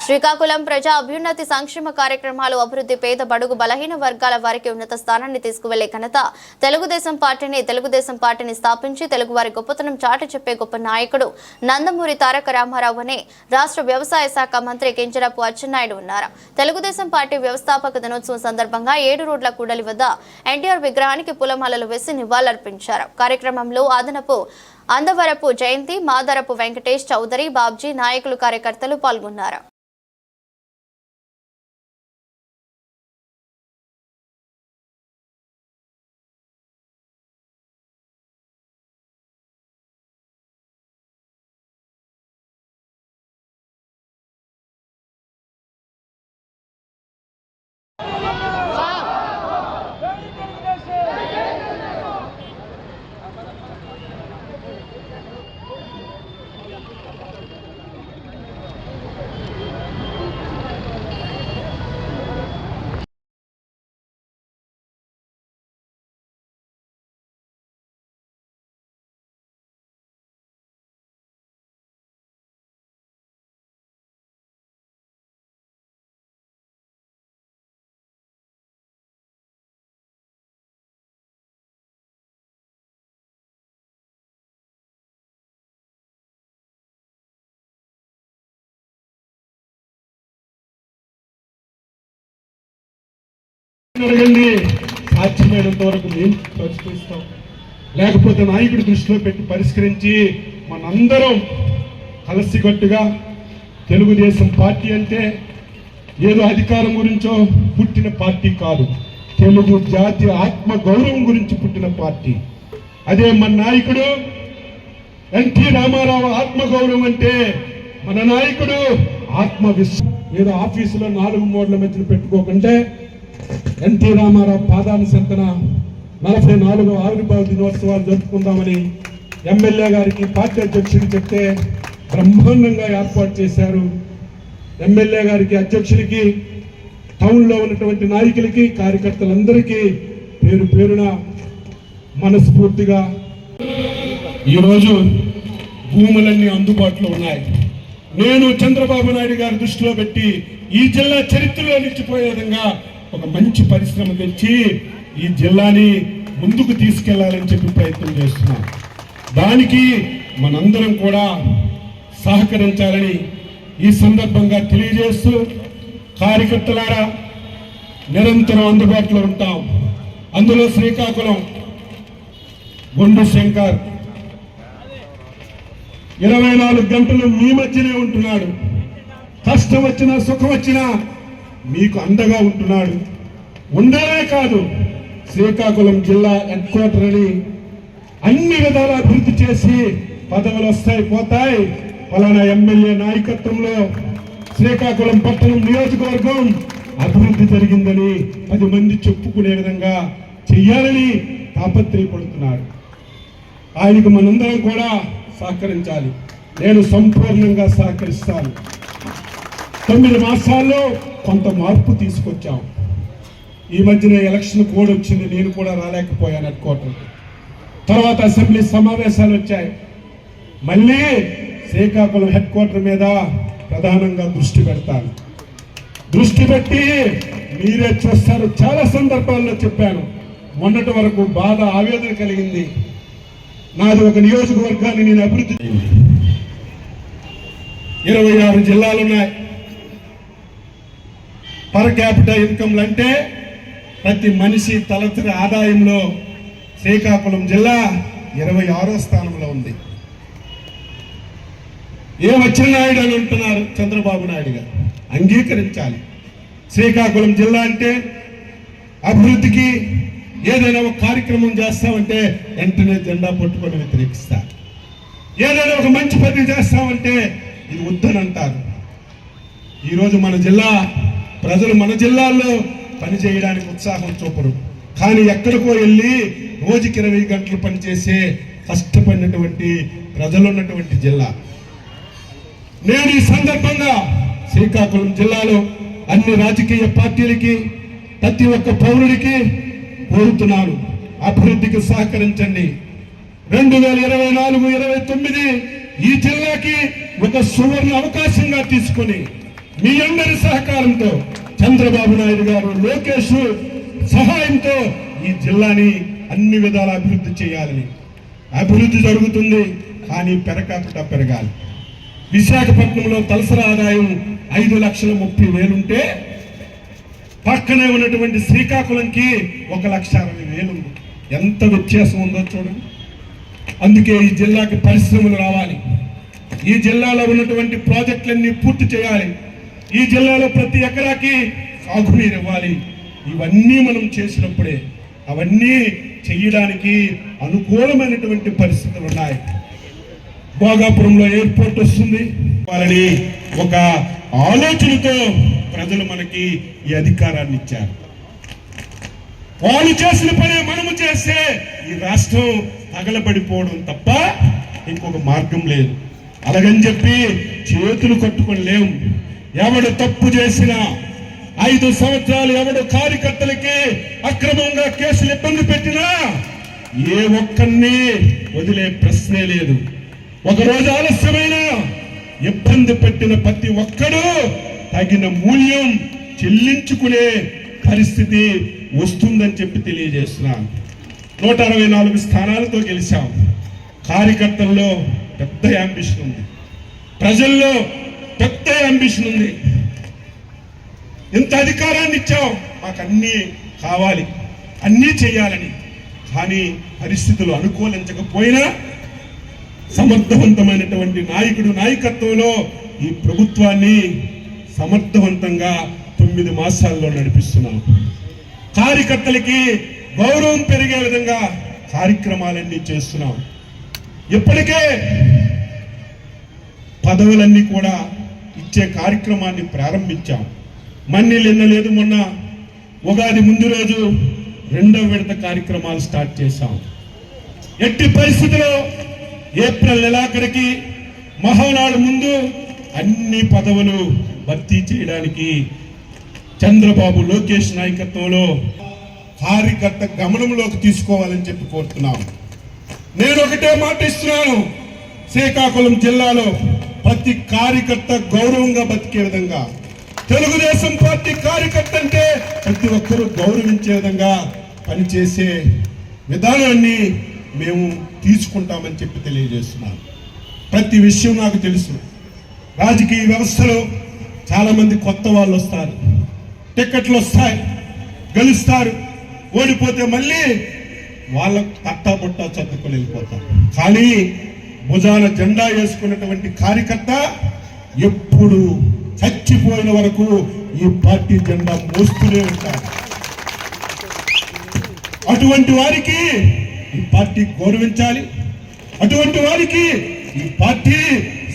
శ్రీకాకుళం ప్రజా అభ్యున్నతి సంక్షేమ కార్యక్రమాలు అభివృద్ధి పేద బడుగు బలహీన వర్గాల వారికి ఉన్నత స్థానాన్ని తీసుకువెళ్లే ఘనత తెలుగుదేశం పార్టీని స్థాపించి తెలుగువారి గొప్పతనం చాటి చెప్పే గొప్ప నాయకుడు నందమూరి తారక రామారావు అనే రాష్ట్ర వ్యవసాయ శాఖ మంత్రి కింజరాపు అచ్చెన్నాయుడు ఉన్నారు. తెలుగుదేశం పార్టీ వ్యవస్థాపక దినోత్సవం సందర్భంగా 7 రోడ్ల కూడలి వద్ద ఎన్టీఆర్ విగ్రహానికి పూలమాలలు వేసి నివాళులర్పించారు. కార్యక్రమంలో అందవరపు జయంతి, మాదరపు వెంకటేష్ చౌదరి, బాబ్జీ నాయకులు కార్యకర్తలు పాల్గొన్నారు. సాధ్యమైనంత వరకు మేము పరిష్కరిస్తాం. లేకపోతే నాయకుడి దృష్టిలో పెట్టి పరిష్కరించి మనందరం కలిసికట్టుగా తెలుగుదేశం పార్టీ అంటే ఏదో అధికారం గురించో పుట్టిన పార్టీ కాదు, తెలుగు జాతి ఆత్మ గౌరవం గురించి పుట్టిన పార్టీ. అదే మన నాయకుడు ఎన్టీ రామారావు ఆత్మగౌరవం అంటే మన నాయకుడు ఆత్మవిశ్వాసం. ఏదో ఆఫీసులో 4 మూడల మధ్యన పెట్టుకోకుంటే ఎన్టీ రామారావు పాదాన్ని సంతన 44వ ఆవిర్భావ దినోత్సవాలు జరుపుకుందామని ఎమ్మెల్యే గారికి పార్టీ అధ్యక్షుడికి చెప్తే బ్రహ్మాండంగా ఏర్పాటు చేశారు. ఎమ్మెల్యే గారికి, అధ్యక్షుడికి, టౌన్లో ఉన్నటువంటి నాయకులకి, కార్యకర్తలందరికీ పేరు పేరున మనస్ఫూర్తిగా ఈరోజు భూములన్నీ అందుబాటులో ఉన్నాయి. నేను చంద్రబాబు నాయుడు గారి దృష్టిలో పెట్టి ఈ జిల్లా చరిత్రలో నిలిచిపోయే విధంగా ఒక మంచి పరిశ్రమ తెచ్చి ఈ జిల్లాని ముందుకు తీసుకెళ్లాలని చెప్పి ప్రయత్నం చేస్తున్నాం. దానికి మనందరం కూడా సహకరించాలని ఈ సందర్భంగా తెలియజేస్తూ, కార్యకర్తలారా నిరంతరం అందుబాటులో ఉంటాం. అందులో శ్రీకాకుళం గుండు శంకర్ 24 గంటలు మీ మధ్యనే ఉంటున్నాడు. కష్టం వచ్చినా సుఖం వచ్చినా మీకు అండగా ఉంటున్నాడు. ఉండనే కాదు, శ్రీకాకుళం జిల్లా హెడ్ క్వార్టర్ అని అన్ని విధాలా అభివృద్ధి చేసి పదవులు వస్తాయి పోతాయి. పలానా ఎమ్మెల్యే నాయకత్వంలో శ్రీకాకుళం పట్టణం నియోజకవర్గం అభివృద్ధి జరిగిందని 10 మంది చెప్పుకునే విధంగా చెయ్యాలని తాపత్రయపడుతున్నాడు. ఆయనకు మనందరం కూడా సహకరించాలి. నేను సంపూర్ణంగా సహకరిస్తాను. 9 మాసాల్లో కొంత మార్పు తీసుకొచ్చాం. ఈ మధ్యన ఎలక్షన్ కోడ్ వచ్చింది, నేను కూడా రాలేకపోయాను హెడ్ క్వార్టర్. తర్వాత అసెంబ్లీ సమావేశాలు వచ్చాయి. మళ్ళీ శ్రీకాకుళం హెడ్ క్వార్టర్ మీద ప్రధానంగా దృష్టి పెడతాను. దృష్టి పెట్టి మీరే చూస్తారు. చాలా సందర్భాల్లో చెప్పాను. మొన్నటి వరకు బాధ, ఆవేదన కలిగింది. నాది ఒక నియోజకవర్గాన్ని నేను అభివృద్ధి 26 జిల్లాలున్నాయి. పర్ క్యాపిటల్ ఇన్కమ్లు అంటే ప్రతి మనిషి తలసరి ఆదాయంలో శ్రీకాకుళం జిల్లా 26వ స్థానంలో ఉంది. అచ్చెన్నాయుడు అని అంటున్నారు చంద్రబాబు నాయుడు గారు. అంగీకరించాలి. శ్రీకాకుళం జిల్లా అంటే అభివృద్ధికి ఏదైనా ఒక కార్యక్రమం చేస్తామంటే వెంటనే జెండా పట్టుకొని వ్యతిరేకిస్తారు. ఏదైనా ఒక మంచి పని చేస్తామంటే ఇది వద్దనంటారు. ఈరోజు మన జిల్లా ప్రజలు మన జిల్లాల్లో పనిచేయడానికి ఉత్సాహం చూపరు. కానీ ఎక్కడికో వెళ్ళి రోజుకి 20 గంటలు పనిచేసే కష్టపడినటువంటి ప్రజలున్నటువంటి జిల్లా. నేను ఈ సందర్భంగా శ్రీకాకుళం జిల్లాలో అన్ని రాజకీయ పార్టీలకి, ప్రతి ఒక్క పౌరుడికి కోరుతున్నాను, అభివృద్ధికి సహకరించండి. 2024-29 ఈ జిల్లాకి ఒక సువర్ణ అవకాశంగా తీసుకొని మీ అందరి సహకారంతో చంద్రబాబు నాయుడు గారు, లోకేష్ సహాయంతో ఈ జిల్లాని అన్ని విధాల అభివృద్ధి చేయాలని. అభివృద్ధి జరుగుతుంది, కానీ పెరకాకుండా పెరగాలి. విశాఖపట్నంలో తలసరి ఆదాయం 5,30,000 ఉంటే పక్కనే ఉన్నటువంటి శ్రీకాకుళంకి 1,60,000 ఉంది. ఎంత వ్యత్యాసం ఉందో చూడండి. అందుకే ఈ జిల్లాకి పరిశ్రమలు రావాలి, ఈ జిల్లాలో ఉన్నటువంటి ప్రాజెక్టులన్నీ పూర్తి చేయాలి, ఈ జిల్లాలో ప్రతి ఎకరాకి సాగునీరు ఇవ్వాలి. ఇవన్నీ మనం చేసినప్పుడే అవన్నీ చేయడానికి అనుకూలమైనటువంటి పరిస్థితులు ఉన్నాయి. భోగాపురంలో ఎయిర్పోర్ట్ వస్తుంది, వాళ్ళని ఒక ఆలోచనతో ప్రజలు మనకి ఈ అధికారాన్ని ఇచ్చారు. వాళ్ళు చేసిన పనే మనము చేస్తే ఈ రాష్ట్రం తగలబడిపోవడం తప్ప ఇంకొక మార్గం లేదు. అలాగని చెప్పి చేతులు కట్టుకొని లేవు. ఎవడు తప్పు చేసినా 5 సంవత్సరాలు ఎవడు కార్యకర్తలకి అక్రమంగా కేసులు ఇబ్బంది పెట్టినా ఏ ఒక్కరిని వదిలే ప్రశ్నే లేదు. ఒకరోజు ఆలస్యమైన ఇబ్బంది పెట్టిన ప్రతి ఒక్కడు తగిన మూల్యం చెల్లించుకునే పరిస్థితి వస్తుందని చెప్పి తెలియజేస్తున్నాను. 164 స్థానాలతో గెలిచాం. కార్యకర్తల్లో పెద్ద యాంబిషన్ ఉంది, ప్రజల్లో పెద్ద యాంబిషన్ ఉంది. ఇంత అధికారాన్ని ఇచ్చాం, మాకు అన్నీ కావాలి, అన్నీ చేయాలని. కానీ పరిస్థితులు అనుకూలించకపోయినా సమర్థవంతమైనటువంటి నాయకత్వంలో ఈ ప్రభుత్వాన్ని సమర్థవంతంగా 9 మాసాల్లో నడిపిస్తున్నాం. కార్యకర్తలకి గౌరవం పెరిగే విధంగా కార్యక్రమాలన్నీ చేస్తున్నాం. ఇప్పటికే పదవులన్నీ కూడా ఇచ్చే కార్యక్రమాన్ని ప్రారంభించాం. మన్నీళ్ళు ఎన్నలేదు, మొన్న ఉగాది ముందు రోజు 2వ విడత కార్యక్రమాలు స్టార్ట్ చేశాం. ఎట్టి పరిస్థితుల్లో ఏప్రిల్ నెలాఖరికి మహానాడు ముందు అన్ని పదవులు భర్తీ చేయడానికి చంద్రబాబు, లోకేష్ నాయకత్వంలో కార్యకర్త గమనంలోకి తీసుకోవాలని చెప్పి కోరుతున్నాం. నేను ఒకటే మాట ఇస్తున్నాను, శ్రీకాకుళం జిల్లాలో ప్రతి కార్యకర్త గౌరవంగా బతికే విధంగా, తెలుగుదేశం పార్టీ కార్యకర్త అంటే ప్రతి ఒక్కరూ గౌరవించే విధంగా పనిచేసే విధానాన్ని మేము తీసుకుంటామని చెప్పి తెలియజేస్తున్నాను. ప్రతి విషయం నాకు తెలుసు. రాజకీయ వ్యవస్థలో చాలా మంది కొత్త వాళ్ళు వస్తారు, టికెట్లు వస్తాయి, గెలుస్తారు, ఓడిపోతే మళ్ళీ వాళ్ళ తట్టాబుట్టా చదువుకొని వెళ్ళిపోతారు. కానీ భుజాన జెండా వేసుకున్నటువంటి కార్యకర్త ఎప్పుడు చచ్చిపోయిన వరకు ఈ పార్టీ జెండా మోస్తూనే ఉంటారు. అటువంటి వారికి ఈ పార్టీ గౌరవించాలి, అటువంటి వారికి ఈ పార్టీ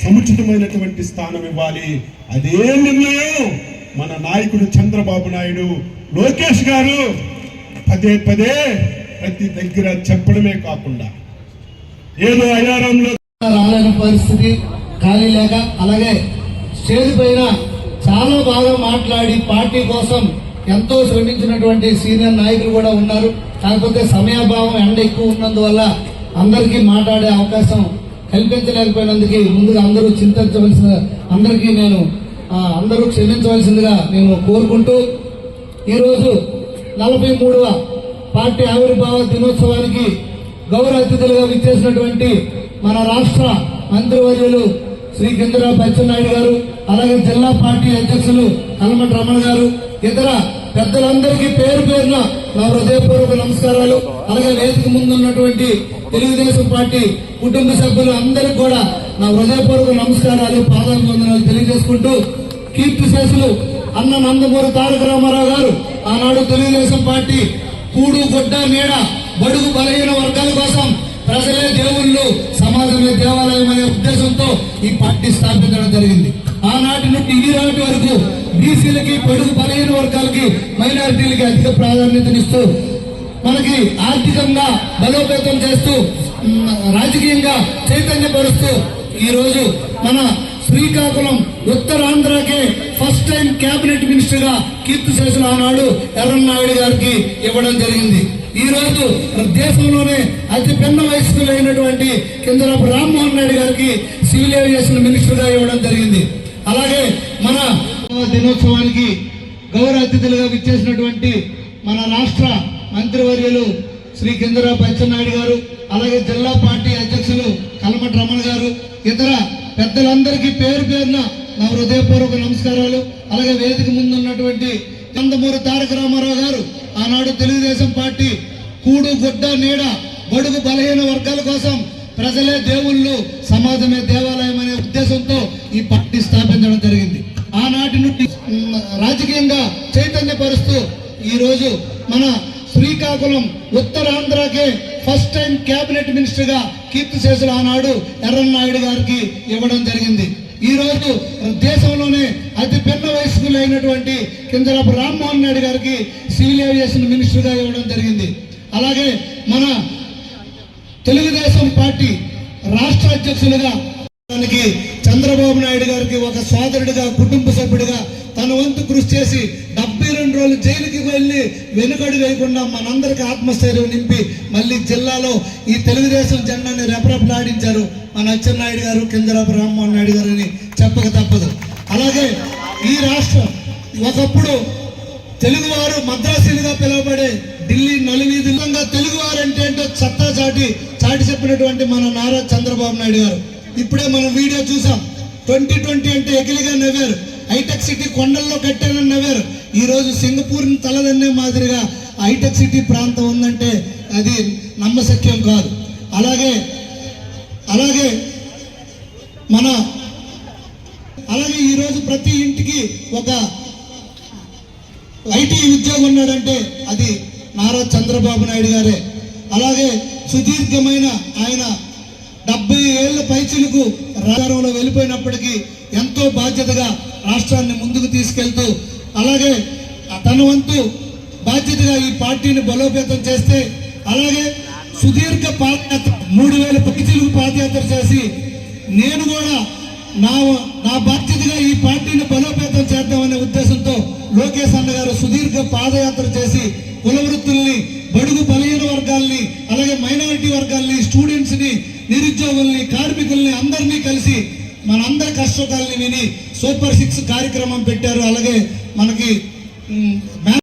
సముచితమైనటువంటి స్థానం ఇవ్వాలి. అదే నిర్ణయం మన నాయకుడు చంద్రబాబు నాయుడు, లోకేష్ గారు పదే ప్రతి దగ్గర చెప్పడమే కాకుండా ఏదో అయారంలో రాలేని పరిస్థితి, ఖాళీ లేక, అలాగే స్టేజ్ పైన చాలా బాగా మాట్లాడి పార్టీ కోసం ఎంతో శ్రమించినటువంటి సీనియర్ నాయకులు కూడా ఉన్నారు. కాకపోతే సమయాభావం, ఎండ ఎక్కువ ఉన్నందువల్ల అందరికీ మాట్లాడే అవకాశం కల్పించలేకపోయినందుకు ముందుగా అందరూ చింతించవలసిన, అందరికీ అందరూ క్షమించవలసిందిగా నేను కోరుకుంటూ, ఈరోజు 43వ పార్టీ ఆవిర్భావ దినోత్సవానికి గౌరవ అతిథులుగా విచ్చేసినటువంటి మన రాష్ట్ర మంత్రివర్యులు శ్రీ కింజరాపు అచ్చెన్నాయుడు గారు, అలాగే జిల్లా పార్టీ అధ్యక్షులు కల్మటి రమణ గారు, ఇతర పెద్దలందరికీ పేరు పేరున నా హృదయపూర్వక నమస్కారాలు. అలాగే వేదిక ముందున్నటువంటి తెలుగుదేశం పార్టీ కుటుంబ సభ్యులు అందరికీ కూడా నా హృదయపూర్వక నమస్కారాలు, పాదాభివందనాలు తెలియజేసుకుంటూ, కీర్తిశేషులు అన్న నందమూరి తారక రామారావు గారు ఆనాడు తెలుగుదేశం పార్టీ కూడు గుడ్డ నీడ బడుగు బలహీన వర్గాల కోసం ప్రజలే దేవుళ్ళు, సమాజమే దేవాలయం అనే ఉద్దేశంతో ఈ పార్టీ స్థాపించడం జరిగింది. ఆనాటి నుండి ఈ నాటి వరకు బీసీలకి, బడుగు బలహీన వర్గాలకి, మైనారిటీలకి అధిక ప్రాధాన్యతనిస్తూ, మనకి ఆర్థికంగా బలోపేతం చేస్తూ, రాజకీయంగా చైతన్యపరుస్తూ ఈ రోజు మన శ్రీకాకుళం ఉత్తరాంధ్రకే ఫస్ట్ టైం కేబినెట్ మినిస్టర్ గా కీర్తిశేషులు ఆనాడు ఎర్రన్నాయుడు గారికి ఇవ్వడం జరిగింది. ఈ రోజు దేశంలోనే అతి పెద్ద వయస్కులైనటువంటి కింజరాపు రామ్మోహన్ రెడ్డి గారికి సివిల్ ఏవియేషన్ మినిస్టర్ గా ఇవ్వడం జరిగింది. అలాగే మన దినోత్సవానికి గౌరవ అతిథులుగా విచ్చేసినటువంటి మన రాష్ట్ర మంత్రివర్యులు శ్రీ కింజరాపు అచ్చెన్నాయుడు గారు, అలాగే జిల్లా పార్టీ అధ్యక్షులు కల్మటి రమణ గారు, ఇతర పెద్దలందరికీ పేరు పేరున నా హృదయపూర్వక నమస్కారాలు. అలాగే వేదిక ముందు ఉన్నటువంటి నందమూరి తారక రామారావు గారు ఆనాడు తెలుగుదేశం పార్టీ కూడు గుడ్డ నీడ బడుగు బలహీన వర్గాల కోసం ప్రజలే దేవుళ్ళు సమాజమే దేవాలయం అనే ఉద్దేశంతో ఈ పార్టీ స్థాపించడం జరిగింది. ఆనాటి నుండి రాజకీయంగా చైతన్యపరుస్తూ ఈరోజు మన శ్రీకాకుళం ఉత్తరాంధ్రకే ఫస్ట్ టైం కేబినెట్ మినిస్టర్ గా కీర్తిశేషులు ఆనాడు ఎర్రన్నాయుడు గారికి ఇవ్వడం జరిగింది. ఈ రోజు దేశంలోనే అతి పెద్ద వయస్కులు అయినటువంటి కింజరాపు రామ్మోహన్ నాయుడు గారికి సివిల్ ఏవియేషన్ మినిస్టర్ గా ఇవ్వడం జరిగింది. అలాగే మన తెలుగుదేశం పార్టీ రాష్ట్ర అధ్యక్షులుగా చంద్రబాబు నాయుడు గారికి ఒక సోదరుడిగా కుటుంబ సభ్యుడిగా తన వంతు కృషి చేసి 72 రోజులు జైలుకి వెళ్ళి వెనుకడు వేయకుండా మనందరికీ ఆత్మస్థైర్యం నింపి మళ్ళీ జిల్లాలో ఈ తెలుగుదేశం జెండాని రెపరెపలాడించారు మన అచ్చెన్నాయుడు గారు, కింజరాపు రామ్మోహన్ నాయుడు గారు అని చెప్పక తప్పదు. అలాగే ఈ రాష్ట్రం ఒకప్పుడు తెలుగువారు మద్రాసీలుగా పిలువబడే ఢిల్లీ నలువీధులంగా తెలుగువారు అంటే ఏంటో సత్తా చాటి చెప్పినటువంటి మన నారా చంద్రబాబు నాయుడు గారు. ఇప్పుడే మనం వీడియో చూసాం. 2020 అంటే ఎగిలిగా నవ్వారు. హైటెక్ సిటీ కొండల్లో కట్టానని నవ్వారు. ఈ రోజు సింగపూర్ని తలదన్నే మాదిరిగా హైటెక్ సిటీ ప్రాంతం ఉందంటే అది నమ్మశక్యం కాదు. అలాగే ఈరోజు ప్రతి ఇంటికి ఒక ఐటీ ఉద్యోగం ఉన్నాడంటే అది నారా చంద్రబాబు నాయుడు గారే. అలాగే సుదీర్ఘమైన ఆయన 70 ఏళ్ల పైచిలకు రాజారంలో వెళ్ళిపోయినప్పటికీ ఎంతో బాధ్యతగా రాష్ట్రాన్ని ముందుకు తీసుకెళ్తూ, అలాగే తన వంతు బాధ్యతగా ఈ పార్టీని బలోపేతం చేస్తే, అలాగే సుదీర్ఘ పాదయాత్ర 3000 పైచిలకు పాదయాత్ర చేసి నేను కూడా నా బాధ్యతగా ఈ పార్టీని బలోపేతం చేద్దామనే ఉద్దేశంతో లోకేష్ అన్న గారు సుదీర్ఘ పాదయాత్ర చేసి కుల వృత్తుల్ని, బడుగు బలహీన వర్గాల్ని, అలాగే మైనారిటీ వర్గాల్ని, స్టూడెంట్స్ ని, నిరుద్యోగుల్ని, కార్మికుల్ని అందరినీ కలిసి మనందరి కష్టకాలని విని సూపర్ 6 కార్యక్రమం పెట్టారు. అలాగే మనకి